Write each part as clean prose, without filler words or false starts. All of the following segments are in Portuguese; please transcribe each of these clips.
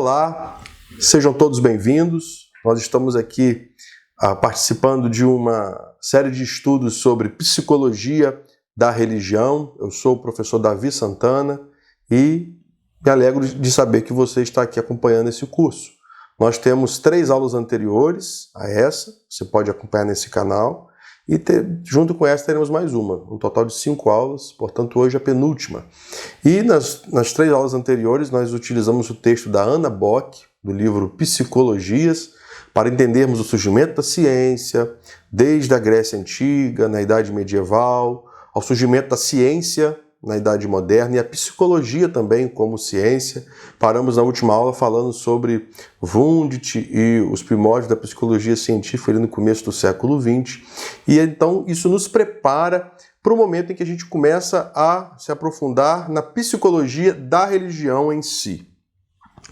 Olá, sejam todos bem-vindos. Nós estamos aqui participando de uma série de estudos sobre psicologia da religião. Eu sou o professor Davi Santana e me alegro de saber que você está aqui acompanhando esse curso. Nós temos 3 aulas anteriores a essa, você pode acompanhar nesse canal, e junto com essa teremos mais uma, um total de 5 aulas, portanto hoje a penúltima. E nas 3 aulas anteriores nós utilizamos o texto da Anna Bock, do livro Psicologias, para entendermos o surgimento da ciência, desde a Grécia Antiga, na Idade Medieval, ao surgimento da ciência na Idade Moderna e a psicologia também como ciência. Paramos na última aula falando sobre Wundt e os primórdios da psicologia científica ali no começo do século XX. E então isso nos prepara para o momento em que a gente começa a se aprofundar na psicologia da religião em si,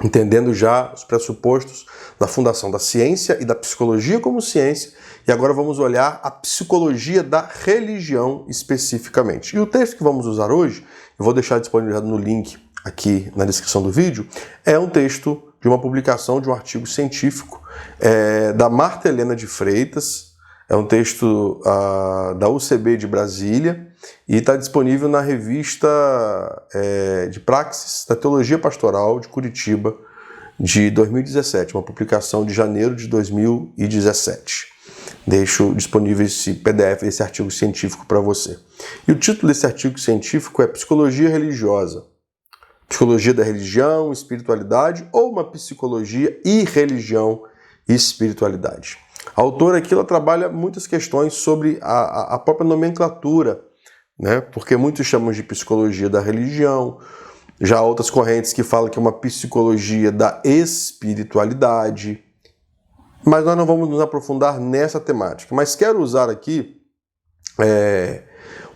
entendendo já os pressupostos da fundação da ciência e da psicologia como ciência, e agora vamos olhar a psicologia da religião especificamente. E o texto que vamos usar hoje, eu vou deixar disponibilizado no link aqui na descrição do vídeo, é um texto de uma publicação de um artigo científico da Marta Helena de Freitas, é um texto da UCB de Brasília, e está disponível na revista de Praxis da Teologia Pastoral de Curitiba, de 2017, uma publicação de janeiro de 2017. Deixo disponível esse PDF, esse artigo científico para você. E o título desse artigo científico é Psicologia Religiosa. Psicologia da religião, espiritualidade, ou uma psicologia e religião e espiritualidade. A autora aqui ela trabalha muitas questões sobre a própria nomenclatura, né? Porque muitos chamam de psicologia da religião, já há outras correntes que falam que é uma psicologia da espiritualidade, mas nós não vamos nos aprofundar nessa temática. Mas quero usar aqui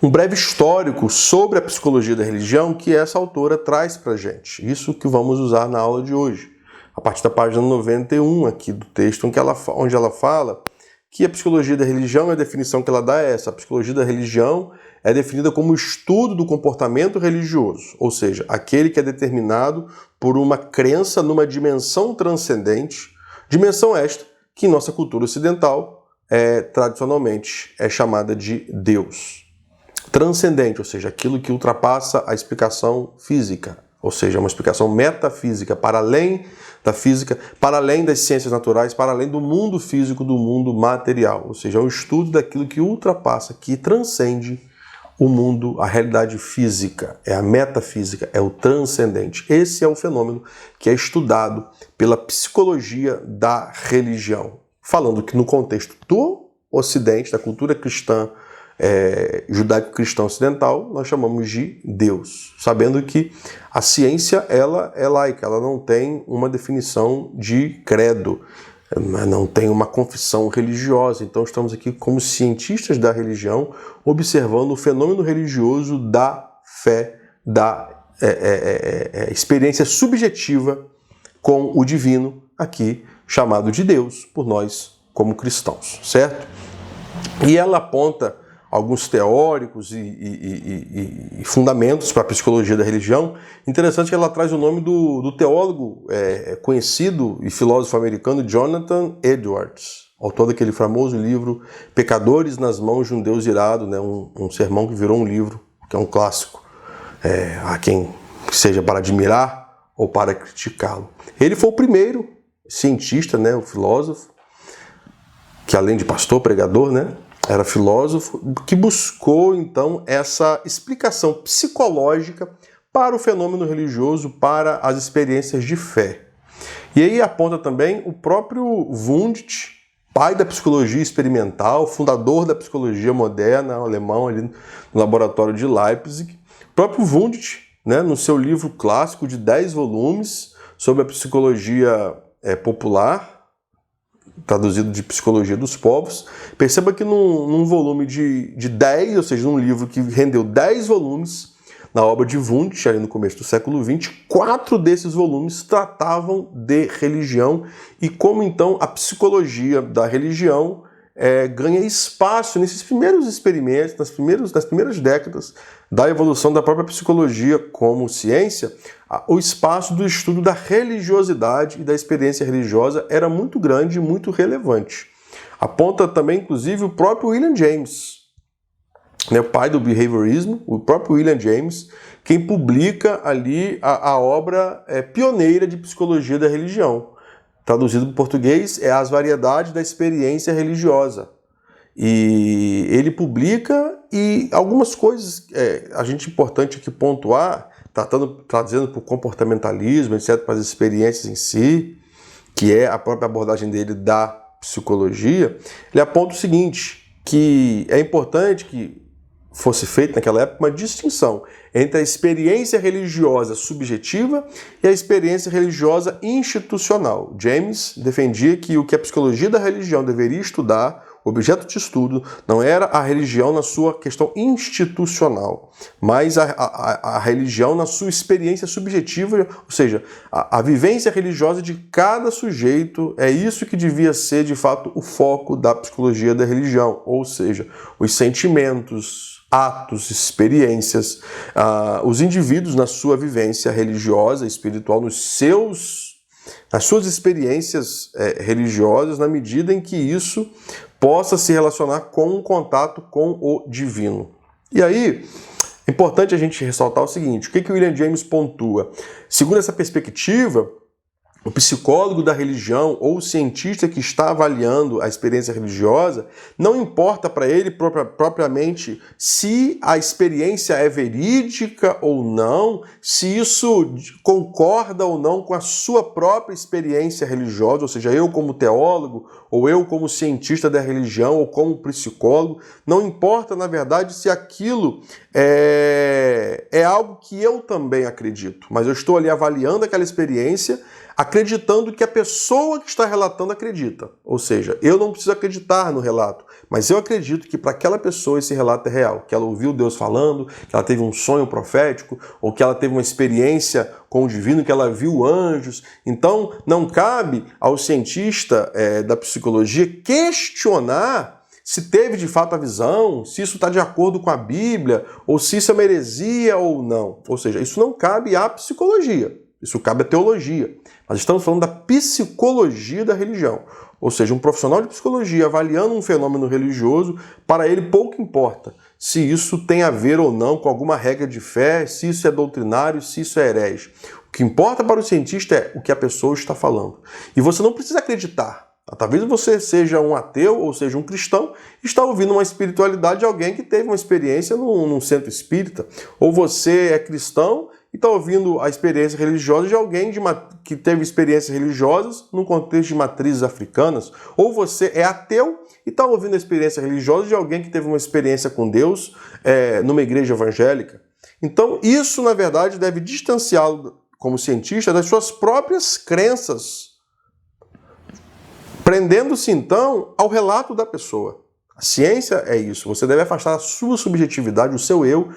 um breve histórico sobre a psicologia da religião que essa autora traz para a gente. Isso que vamos usar na aula de hoje, a partir da página 91 aqui do texto, onde ela fala que a psicologia da religião, a definição que ela dá é essa: a psicologia da religião é definida como o estudo do comportamento religioso, ou seja, aquele que é determinado por uma crença numa dimensão transcendente, dimensão esta que em nossa cultura ocidental tradicionalmente é chamada de Deus. Transcendente, ou seja, aquilo que ultrapassa a explicação física, ou seja, uma explicação metafísica, para além da física, para além das ciências naturais, para além do mundo físico, do mundo material, ou seja, é um estudo daquilo que ultrapassa, que transcende o mundo, a realidade física, é a metafísica, é o transcendente. Esse é o fenômeno que é estudado pela psicologia da religião. Falando que no contexto do Ocidente, da cultura cristã, judaico-cristã ocidental, nós chamamos de Deus. Sabendo que a ciência ela é laica, ela não tem uma definição de credo, não tem uma confissão religiosa. Então estamos aqui como cientistas da religião, observando o fenômeno religioso da fé, da experiência subjetiva com o divino, aqui chamado de Deus, por nós como cristãos, certo? E ela aponta alguns teóricos e fundamentos para a psicologia da religião. Interessante que ela traz o nome do teólogo conhecido e filósofo americano Jonathan Edwards, autor daquele famoso livro Pecadores nas Mãos de um Deus Irado, né? Um sermão que virou um livro, que é um clássico, a quem seja para admirar ou para criticá-lo. Ele foi o primeiro cientista, né, o filósofo, que além de pastor, pregador, né, era filósofo, que buscou, então, essa explicação psicológica para o fenômeno religioso, para as experiências de fé. E aí aponta também o próprio Wundt, pai da psicologia experimental, fundador da psicologia moderna, alemão, ali no laboratório de Leipzig. O próprio Wundt, né, no seu livro clássico de 10 volumes sobre a psicologia popular, traduzido de Psicologia dos Povos. Perceba que num volume de 10, ou seja, num livro que rendeu 10 volumes, na obra de Wundt, ali no começo do século XX, 4 desses volumes tratavam de religião e como então a psicologia da religião ganha espaço nesses primeiros experimentos, nas primeiras décadas da evolução da própria psicologia como ciência, o espaço do estudo da religiosidade e da experiência religiosa era muito grande e muito relevante. Aponta também, inclusive, o próprio William James, o pai do behaviorismo, o próprio William James, quem publica ali a obra pioneira de psicologia da religião. Traduzido para o português, é As Variedades da Experiência Religiosa. E ele publica, e algumas coisas, a gente importante aqui pontuar, trazendo para o comportamentalismo, etc., para as experiências em si, que é a própria abordagem dele da psicologia, ele aponta o seguinte, que é importante que fosse feita naquela época uma distinção entre a experiência religiosa subjetiva e a experiência religiosa institucional. James defendia que o que a psicologia da religião deveria estudar, o objeto de estudo, não era a religião na sua questão institucional, mas a religião na sua experiência subjetiva, ou seja, a vivência religiosa de cada sujeito. É isso que devia ser, de fato, o foco da psicologia da religião, ou seja, os sentimentos, atos, experiências, os indivíduos na sua vivência religiosa, espiritual, nas suas experiências religiosas, na medida em que isso possa se relacionar com um contato com o divino. E aí, é importante a gente ressaltar o seguinte, o que William James pontua? Segundo essa perspectiva, o psicólogo da religião ou o cientista que está avaliando a experiência religiosa, não importa para ele propriamente se a experiência é verídica ou não, se isso concorda ou não com a sua própria experiência religiosa, ou seja, eu como teólogo, ou eu como cientista da religião, ou como psicólogo, não importa, na verdade, se aquilo é algo que eu também acredito, mas eu estou ali avaliando aquela experiência, acreditando que a pessoa que está relatando acredita. Ou seja, eu não preciso acreditar no relato, mas eu acredito que para aquela pessoa esse relato é real, que ela ouviu Deus falando, que ela teve um sonho profético, ou que ela teve uma experiência com o divino, que ela viu anjos. Então, não cabe ao cientista da psicologia questionar se teve de fato a visão, se isso está de acordo com a Bíblia, ou se isso é uma heresia ou não. Ou seja, isso não cabe à psicologia. Isso cabe à teologia. Nós estamos falando da psicologia da religião. Ou seja, um profissional de psicologia avaliando um fenômeno religioso, para ele pouco importa se isso tem a ver ou não com alguma regra de fé, se isso é doutrinário, se isso é herege. O que importa para o cientista é o que a pessoa está falando. E você não precisa acreditar. Talvez você seja um ateu ou seja um cristão e está ouvindo uma espiritualidade de alguém que teve uma experiência num centro espírita. Ou você é cristão e está ouvindo a experiência religiosa de alguém que teve experiências religiosas num contexto de matrizes africanas. Ou você é ateu e está ouvindo a experiência religiosa de alguém que teve uma experiência com Deus numa igreja evangélica. Então, isso, na verdade, deve distanciá-lo como cientista das suas próprias crenças, prendendo-se, então, ao relato da pessoa. A ciência é isso. Você deve afastar a sua subjetividade, o seu eu,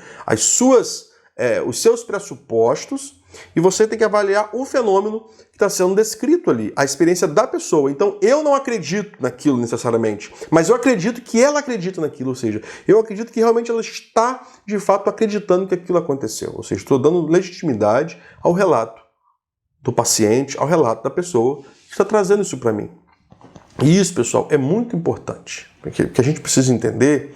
os seus pressupostos, e você tem que avaliar o fenômeno que está sendo descrito ali, a experiência da pessoa. Então, eu não acredito naquilo necessariamente, mas eu acredito que ela acredita naquilo, ou seja, eu acredito que realmente ela está, de fato, acreditando que aquilo aconteceu. Ou seja, estou dando legitimidade ao relato do paciente, ao relato da pessoa que está trazendo isso para mim. E isso, pessoal, é muito importante, porque a gente precisa entender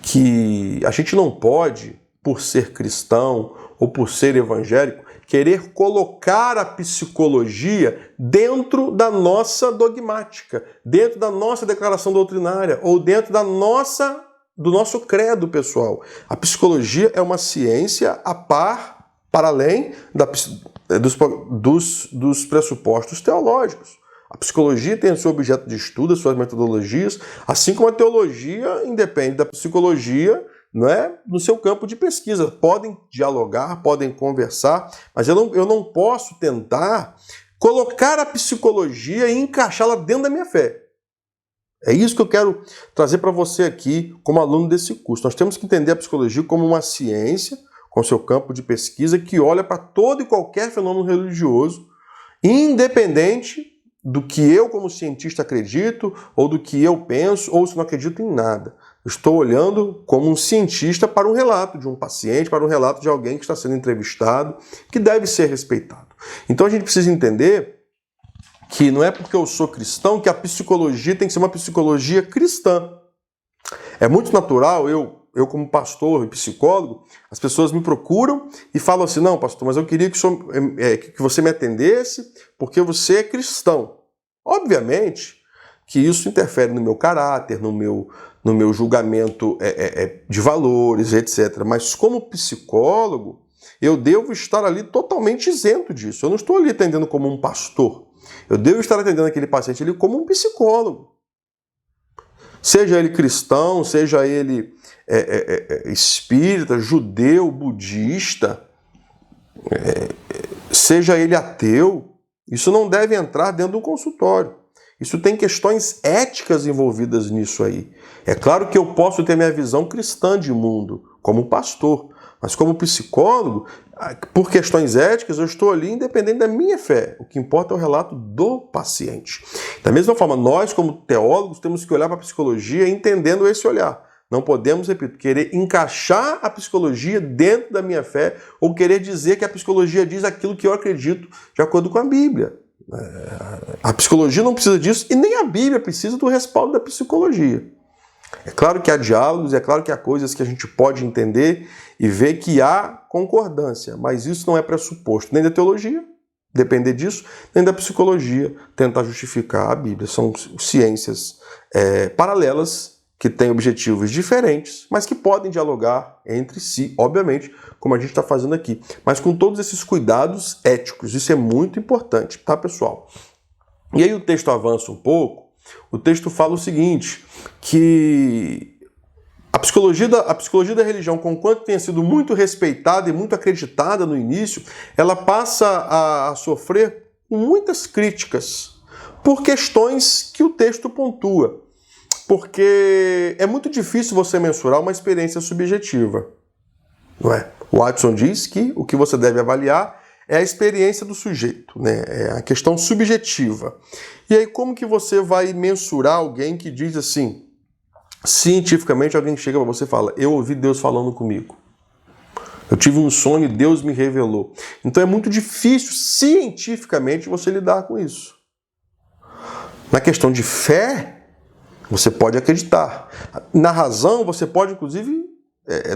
que a gente não pode, por ser cristão ou por ser evangélico, querer colocar a psicologia dentro da nossa dogmática, dentro da nossa declaração doutrinária ou dentro do nosso credo pessoal. A psicologia é uma ciência a par, para além dos pressupostos teológicos. A psicologia tem o seu objeto de estudo, as suas metodologias, assim como a teologia independe da psicologia, não é, no seu campo de pesquisa. Podem dialogar, podem conversar, mas eu não posso tentar colocar a psicologia e encaixá-la dentro da minha fé. É isso que eu quero trazer para você aqui como aluno desse curso. Nós temos que entender a psicologia como uma ciência, com seu campo de pesquisa, que olha para todo e qualquer fenômeno religioso, independente do que eu, como cientista, acredito, ou do que eu penso, ou se não acredito em nada. Eu estou olhando como um cientista para um relato de um paciente, para um relato de alguém que está sendo entrevistado, que deve ser respeitado. Então a gente precisa entender que não é porque eu sou cristão que a psicologia tem que ser uma psicologia cristã. É muito natural, eu como pastor e psicólogo, as pessoas me procuram e falam assim, não, pastor, mas eu queria que você me atendesse porque você é cristão. Obviamente que isso interfere no meu caráter, no meu julgamento de valores, etc. Mas como psicólogo, eu devo estar ali totalmente isento disso. Eu não estou ali atendendo como um pastor. Eu devo estar atendendo aquele paciente ali como um psicólogo. Seja ele cristão, seja ele espírita, judeu, budista, seja ele ateu, isso não deve entrar dentro do consultório. Isso tem questões éticas envolvidas nisso aí. É claro que eu posso ter minha visão cristã de mundo, como pastor, mas como psicólogo, por questões éticas, eu estou ali independente da minha fé. O que importa é o relato do paciente. Da mesma forma, nós, como teólogos, temos que olhar para a psicologia entendendo esse olhar. Não podemos, repito, querer encaixar a psicologia dentro da minha fé ou querer dizer que a psicologia diz aquilo que eu acredito de acordo com a Bíblia. A psicologia não precisa disso e nem a Bíblia precisa do respaldo da psicologia. É claro que há diálogos, é claro que há coisas que a gente pode entender e ver que há concordância, mas isso não é pressuposto nem da teologia, depender disso, nem da psicologia tentar justificar a Bíblia. São ciências paralelas que têm objetivos diferentes, mas que podem dialogar entre si, obviamente, como a gente está fazendo aqui, mas com todos esses cuidados éticos. Isso é muito importante, tá, pessoal? E aí o texto avança um pouco. O texto fala o seguinte, que a psicologia da religião, conquanto tenha sido muito respeitada e muito acreditada no início, ela passa a sofrer muitas críticas por questões que o texto pontua. Porque é muito difícil você mensurar uma experiência subjetiva, não é? O Watson diz que o que você deve avaliar é a experiência do sujeito, né? É a questão subjetiva. E aí como que você vai mensurar alguém que diz assim, cientificamente alguém chega para você e fala, eu ouvi Deus falando comigo. Eu tive um sonho e Deus me revelou. Então é muito difícil cientificamente você lidar com isso. Na questão de fé, você pode acreditar. Na razão, você pode, inclusive,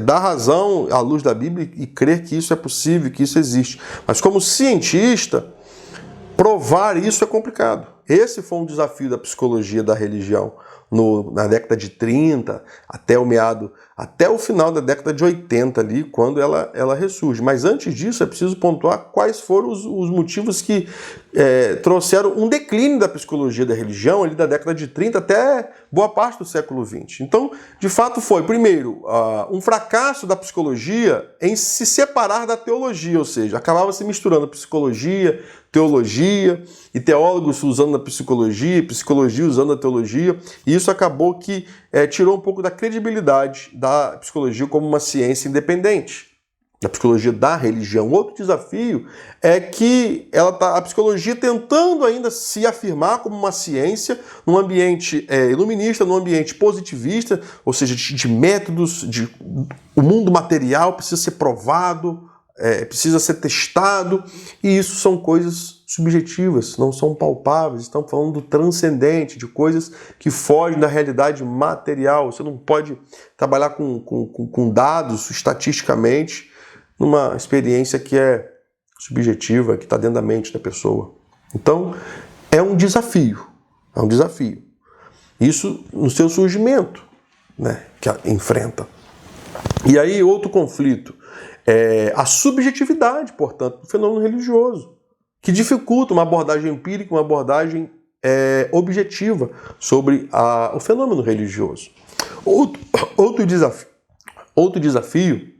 dar razão à luz da Bíblia e crer que isso é possível, que isso existe. Mas como cientista, provar isso é complicado. Esse foi um desafio da psicologia da religião na década de 30, até o final da década de 80 ali, quando ela ressurge. Mas antes disso é preciso pontuar quais foram os motivos que trouxeram um declínio da psicologia da religião ali da década de 30 até boa parte do século XX. Então, de fato foi, primeiro, um fracasso da psicologia em se separar da teologia, ou seja, acabava se misturando psicologia, teologia, e teólogos usando a psicologia, psicologia usando a teologia, e isso acabou que tirou um pouco da credibilidade da psicologia como uma ciência independente, da psicologia da religião. Outro desafio é que a psicologia tentando ainda se afirmar como uma ciência num ambiente iluminista, num ambiente positivista, ou seja, de métodos, o mundo material precisa ser provado, precisa ser testado, e isso são coisas subjetivas, não são palpáveis. Estamos falando do transcendente, de coisas que fogem da realidade material. Você não pode trabalhar com dados estatisticamente numa experiência que é subjetiva, que está dentro da mente da pessoa. Então, é um desafio. Isso no seu surgimento, né, que enfrenta. E aí, outro conflito a subjetividade, portanto, do fenômeno religioso, que dificulta uma abordagem empírica, uma abordagem objetiva sobre o fenômeno religioso. Outro desafio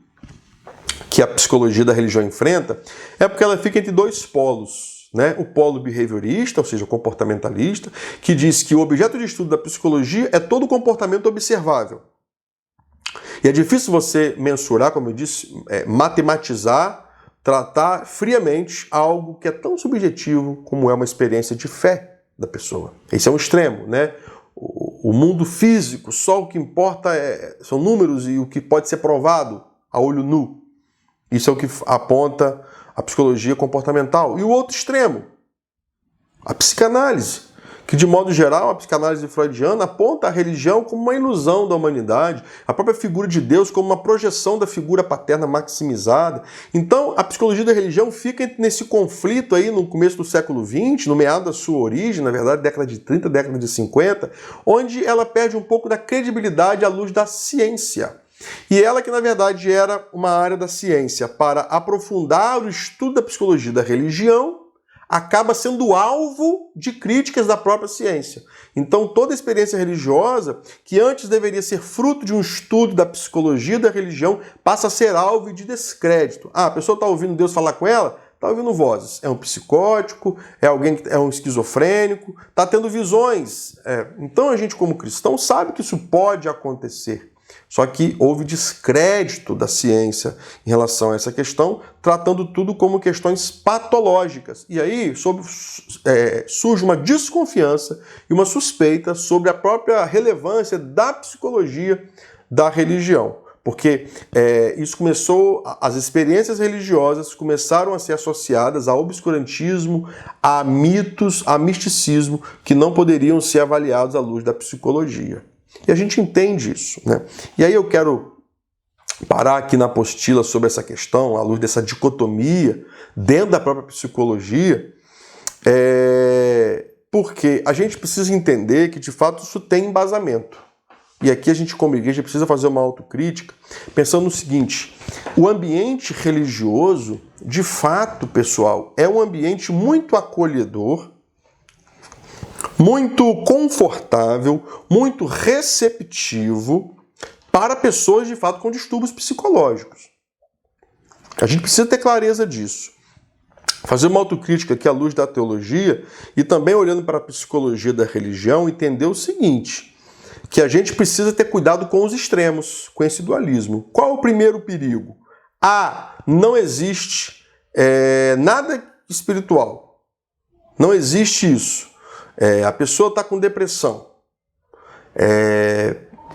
que a psicologia da religião enfrenta é porque ela fica entre dois polos, né? O polo behaviorista, ou seja, comportamentalista, que diz que o objeto de estudo da psicologia é todo comportamento observável. E é difícil você mensurar, como eu disse, matematizar, tratar friamente algo que é tão subjetivo como é uma experiência de fé. da pessoa. Esse é um extremo, né? O mundo físico, só o que importa são números e o que pode ser provado a olho nu. Isso é o que aponta a psicologia comportamental. E o outro extremo, a psicanálise, que de modo geral a psicanálise freudiana aponta a religião como uma ilusão da humanidade, a própria figura de Deus como uma projeção da figura paterna maximizada. Então a psicologia da religião fica nesse conflito aí no começo do século XX, no meado da sua origem, na verdade década de 30, década de 50, onde ela perde um pouco da credibilidade à luz da ciência. E ela que na verdade era uma área da ciência para aprofundar o estudo da psicologia da religião, acaba sendo alvo de críticas da própria ciência. Então toda a experiência religiosa, que antes deveria ser fruto de um estudo da psicologia da religião, passa a ser alvo de descrédito. Ah, a pessoa está ouvindo Deus falar com ela? Está ouvindo vozes. É um psicótico, é alguém que é um esquizofrênico, está tendo visões. Então a gente como cristão sabe que isso pode acontecer. Só que houve descrédito da ciência em relação a essa questão, tratando tudo como questões patológicas. E aí surge uma desconfiança e uma suspeita sobre a própria relevância da psicologia da religião. Porque as experiências religiosas começaram a ser associadas a obscurantismo, a mitos, a misticismo, que não poderiam ser avaliados à luz da psicologia. E a gente entende isso, né? E aí eu quero parar aqui na apostila sobre essa questão, à luz dessa dicotomia dentro da própria psicologia, porque a gente precisa entender que de fato isso tem embasamento. E aqui a gente como igreja precisa fazer uma autocrítica, pensando no seguinte: o ambiente religioso, de fato, pessoal, é um ambiente muito acolhedor, muito confortável, muito receptivo para pessoas, de fato, com distúrbios psicológicos. A gente precisa ter clareza disso. Fazer uma autocrítica aqui à luz da teologia e também olhando para a psicologia da religião, entender o seguinte, que a gente precisa ter cuidado com os extremos, com esse dualismo. Qual é o primeiro perigo? Não existe nada espiritual. Não existe isso. A pessoa está com depressão.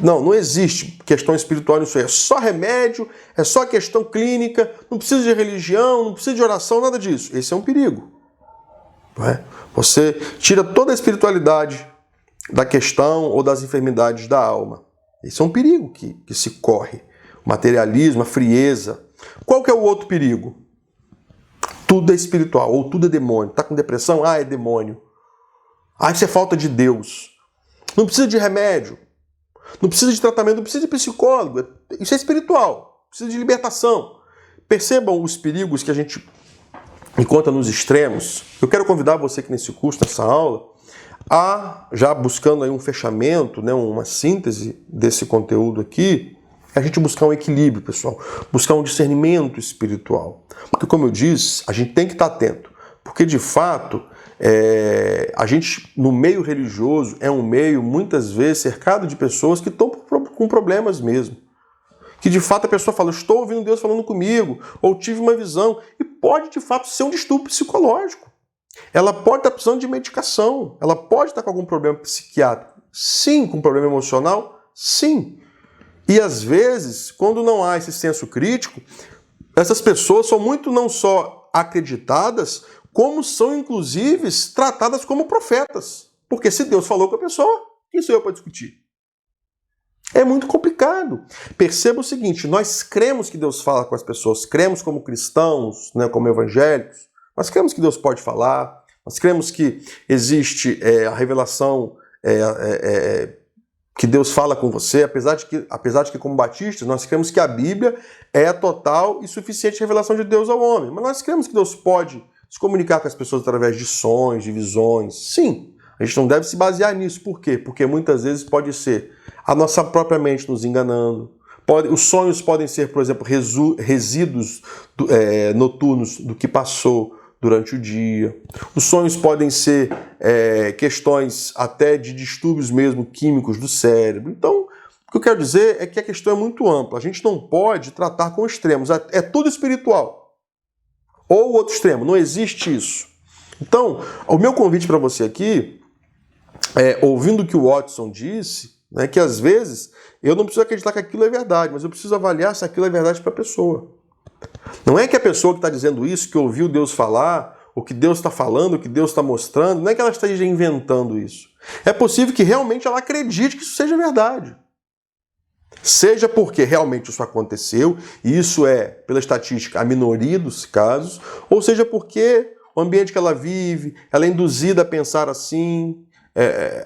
Não existe questão espiritual nisso aí. É só remédio, é só questão clínica, não precisa de religião, não precisa de oração, nada disso. Esse é um perigo. Não é? Você tira toda a espiritualidade da questão ou das enfermidades da alma. Esse é um perigo que se corre. O materialismo, a frieza. Qual que é o outro perigo? Tudo é espiritual, ou tudo é demônio. Está com depressão? É demônio. Isso é falta de Deus. Não precisa de remédio. Não precisa de tratamento, não precisa de psicólogo. Isso é espiritual. Precisa de libertação. Percebam os perigos que a gente encontra nos extremos. Eu quero convidar você aqui nesse curso, nessa aula, já buscando aí um fechamento, né, uma síntese desse conteúdo aqui, a gente buscar um equilíbrio, pessoal. Buscar um discernimento espiritual. Porque, como eu disse, a gente tem que estar atento. Porque, de fato, a gente, no meio religioso, é um meio, muitas vezes, cercado de pessoas que estão com problemas mesmo. Que, de fato, a pessoa fala, estou ouvindo Deus falando comigo, ou tive uma visão, e pode, de fato, ser um distúrbio psicológico. Ela pode estar precisando de medicação, ela pode estar com algum problema psiquiátrico. Sim, com problema emocional, sim. E, às vezes, quando não há esse senso crítico, essas pessoas são muito não só acreditadas, como são, inclusive, tratadas como profetas. Porque se Deus falou com a pessoa, quem sou eu para discutir? É muito complicado. Perceba o seguinte, nós cremos que Deus fala com as pessoas, cremos como cristãos, né, como evangélicos, nós cremos que Deus pode falar, nós cremos que existe a revelação que Deus fala com você, apesar de que como batistas, nós cremos que a Bíblia é a total e suficiente revelação de Deus ao homem. Mas nós cremos que Deus pode se comunicar com as pessoas através de sonhos, de visões. Sim, a gente não deve se basear nisso. Por quê? Porque muitas vezes pode ser a nossa própria mente nos enganando. Os sonhos podem ser, por exemplo, resíduos noturnos do que passou durante o dia. Os sonhos podem ser questões até de distúrbios mesmo químicos do cérebro. Então, o que eu quero dizer é que a questão é muito ampla. A gente não pode tratar com extremos. É tudo espiritual. Ou o outro extremo. Não existe isso. Então, o meu convite para você aqui ouvindo o que o Watson disse, né, que às vezes eu não preciso acreditar que aquilo é verdade, mas eu preciso avaliar se aquilo é verdade para a pessoa. Não é que a pessoa que está dizendo isso, que ouviu Deus falar, o que Deus está falando, o que Deus está mostrando, não é que ela esteja inventando isso. É possível que realmente ela acredite que isso seja verdade. Seja porque realmente isso aconteceu, e isso é, pela estatística, a minoria dos casos, ou seja porque o ambiente que ela vive, ela é induzida a pensar assim,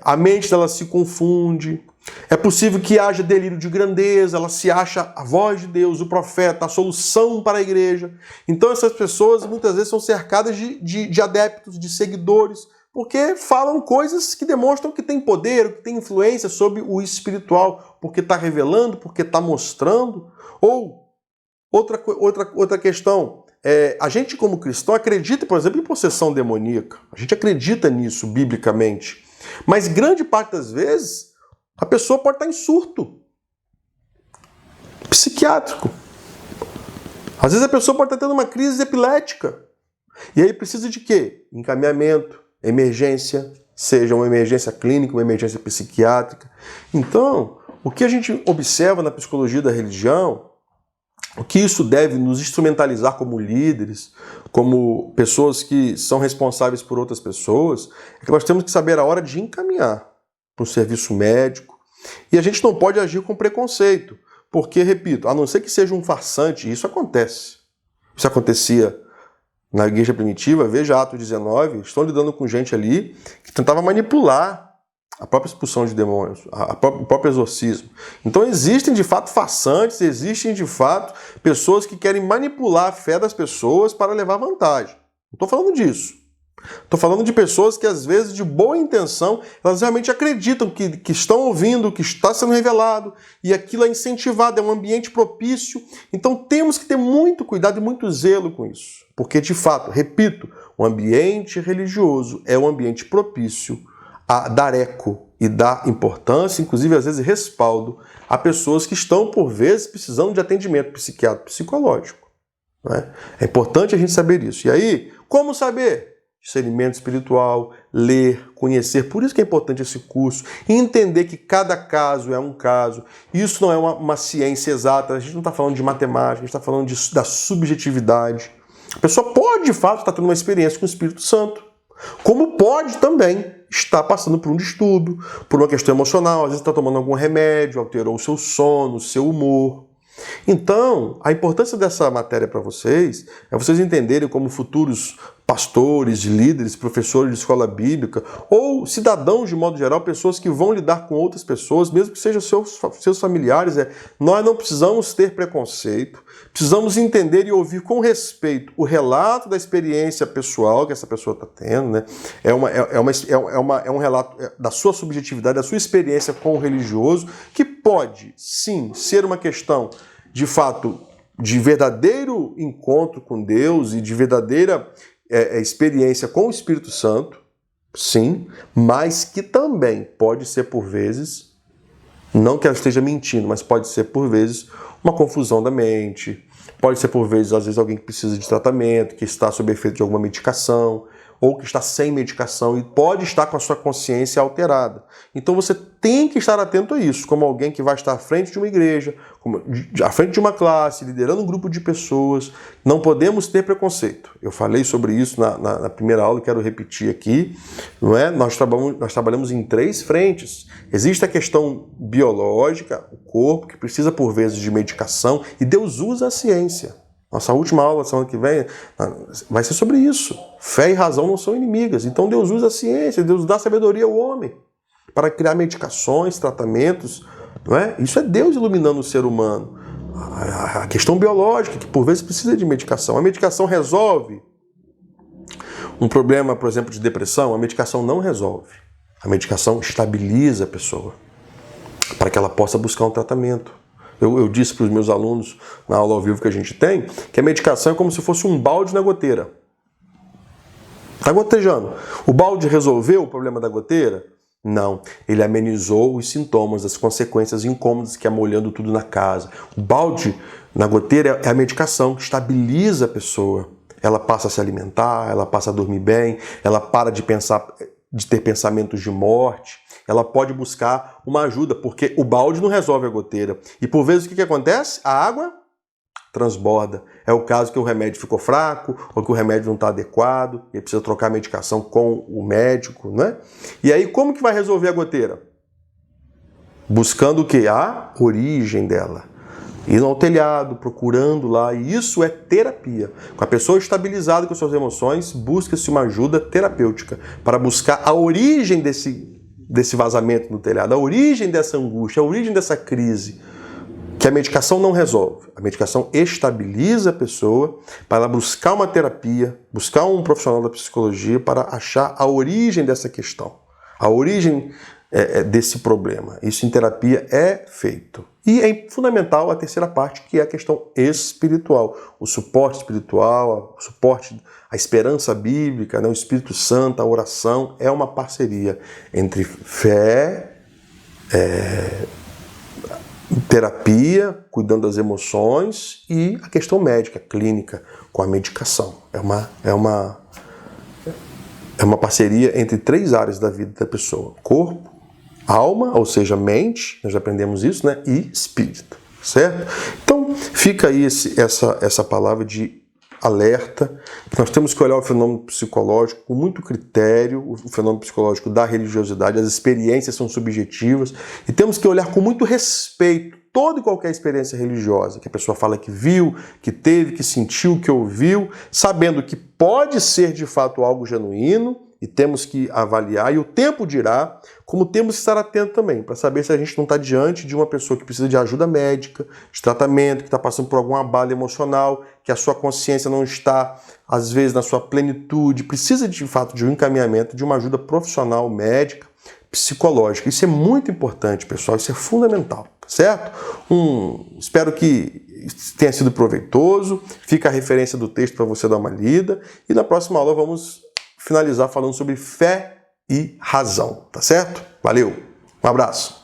a mente dela se confunde. É possível que haja delírio de grandeza, ela se acha a voz de Deus, o profeta, a solução para a igreja. Então essas pessoas muitas vezes são cercadas de adeptos, de seguidores, porque falam coisas que demonstram que tem poder, que tem influência sobre o espiritual, porque está revelando, porque está mostrando. Ou outra questão, a gente como cristão acredita, por exemplo, em possessão demoníaca. A gente acredita nisso biblicamente. Mas grande parte das vezes a pessoa pode estar em surto psiquiátrico. Às vezes a pessoa pode estar tendo uma crise epilética. E aí precisa de quê? Encaminhamento, emergência, seja uma emergência clínica, uma emergência psiquiátrica. Então, o que a gente observa na psicologia da religião, o que isso deve nos instrumentalizar como líderes, como pessoas que são responsáveis por outras pessoas, é que nós temos que saber a hora de encaminhar para um serviço médico. E a gente não pode agir com preconceito, porque, repito, a não ser que seja um farsante, isso acontece. Isso acontecia na igreja primitiva, veja Atos 19, estão lidando com gente ali que tentava manipular a própria expulsão de demônios, o próprio exorcismo. Então existem de fato farsantes, existem de fato pessoas que querem manipular a fé das pessoas para levar vantagem. Não estou falando disso. Estou falando de pessoas que, às vezes, de boa intenção, elas realmente acreditam que estão ouvindo, que está sendo revelado, e aquilo é incentivado, é um ambiente propício. Então temos que ter muito cuidado e muito zelo com isso. Porque, de fato, repito, o ambiente religioso é um ambiente propício a dar eco e dar importância, inclusive, às vezes, respaldo a pessoas que estão, por vezes, precisando de atendimento psiquiátrico, psicológico. Né? É importante a gente saber isso. E aí, como saber? Discernimento espiritual, ler, conhecer. Por isso que é importante esse curso. E entender que cada caso é um caso. Isso não é uma ciência exata. A gente não está falando de matemática, a gente está falando da subjetividade. A pessoa pode, de fato, estar tendo uma experiência com o Espírito Santo. Como pode também estar passando por um distúrbio, por uma questão emocional. Às vezes está tomando algum remédio, alterou o seu sono, o seu humor. Então, a importância dessa matéria para vocês é vocês entenderem como futuros pastores, líderes, professores de escola bíblica ou cidadãos de modo geral, pessoas que vão lidar com outras pessoas, mesmo que sejam seus familiares, nós não precisamos ter preconceito, precisamos entender e ouvir com respeito o relato da experiência pessoal que essa pessoa está tendo, né? É um relato da sua subjetividade, da sua experiência com o religioso, que pode, sim, ser uma questão, de fato, de verdadeiro encontro com Deus e de verdadeira experiência com o Espírito Santo, sim, mas que também pode ser, por vezes, não que ela esteja mentindo, mas pode ser, por vezes, uma confusão da mente, pode ser, por vezes, às vezes, alguém que precisa de tratamento, que está sob efeito de alguma medicação, ou que está sem medicação e pode estar com a sua consciência alterada. Então você tem que estar atento a isso, como alguém que vai estar à frente de uma igreja, à frente de uma classe, liderando um grupo de pessoas. Não podemos ter preconceito. Eu falei sobre isso na primeira aula e quero repetir aqui. Não é? Nós trabalhamos em 3 frentes. Existe a questão biológica, o corpo, que precisa por vezes de medicação, e Deus usa a ciência. Nossa última aula, semana que vem, vai ser sobre isso. Fé e razão não são inimigas. Então Deus usa a ciência, Deus dá sabedoria ao homem para criar medicações, tratamentos. Não é? Isso é Deus iluminando o ser humano. A questão biológica, que por vezes precisa de medicação. A medicação resolve um problema, por exemplo, de depressão? A medicação não resolve. A medicação estabiliza a pessoa para que ela possa buscar um tratamento. Eu disse para os meus alunos na aula ao vivo que a gente tem que a medicação é como se fosse um balde na goteira. Está gotejando. O balde resolveu o problema da goteira? Não. Ele amenizou os sintomas, as consequências incômodas que é molhando tudo na casa. O balde na goteira é a medicação que estabiliza a pessoa. Ela passa a se alimentar, ela passa a dormir bem, ela para de pensar de ter pensamentos de morte, ela pode buscar uma ajuda, porque o balde não resolve a goteira. E por vezes o que acontece? A água transborda. É o caso que o remédio ficou fraco, ou que o remédio não está adequado, e precisa trocar a medicação com o médico, né? E aí como que vai resolver a goteira? Buscando o quê? A origem dela. Indo ao telhado, procurando lá, e isso é terapia. Com a pessoa estabilizada com suas emoções, busca-se uma ajuda terapêutica para buscar a origem desse vazamento no telhado, a origem dessa angústia, a origem dessa crise, que a medicação não resolve. A medicação estabiliza a pessoa para ela buscar uma terapia, buscar um profissional da psicologia para achar a origem dessa questão, a origem desse problema. Isso em terapia é feito. E é fundamental a terceira parte, que é a questão espiritual. O suporte espiritual, o suporte, a esperança bíblica, né? O Espírito Santo, a oração, é uma parceria entre fé, terapia, cuidando das emoções, e a questão médica, clínica, com a medicação. É uma parceria entre 3 áreas da vida da pessoa: corpo, alma, ou seja, mente, nós já aprendemos isso, né? E espírito, certo? Então, fica aí essa palavra de alerta. Nós temos que olhar o fenômeno psicológico com muito critério, o fenômeno psicológico da religiosidade, as experiências são subjetivas, e temos que olhar com muito respeito toda e qualquer experiência religiosa, que a pessoa fala que viu, que teve, que sentiu, que ouviu, sabendo que pode ser de fato algo genuíno, e temos que avaliar, e o tempo dirá, como temos que estar atento também, para saber se a gente não está diante de uma pessoa que precisa de ajuda médica, de tratamento, que está passando por algum abalo emocional, que a sua consciência não está, às vezes, na sua plenitude, precisa de fato de um encaminhamento, de uma ajuda profissional, médica, psicológica. Isso é muito importante, pessoal, isso é fundamental, certo? Espero que tenha sido proveitoso, fica a referência do texto para você dar uma lida, e na próxima aula vamos finalizar falando sobre fé e razão, tá certo? Valeu, um abraço!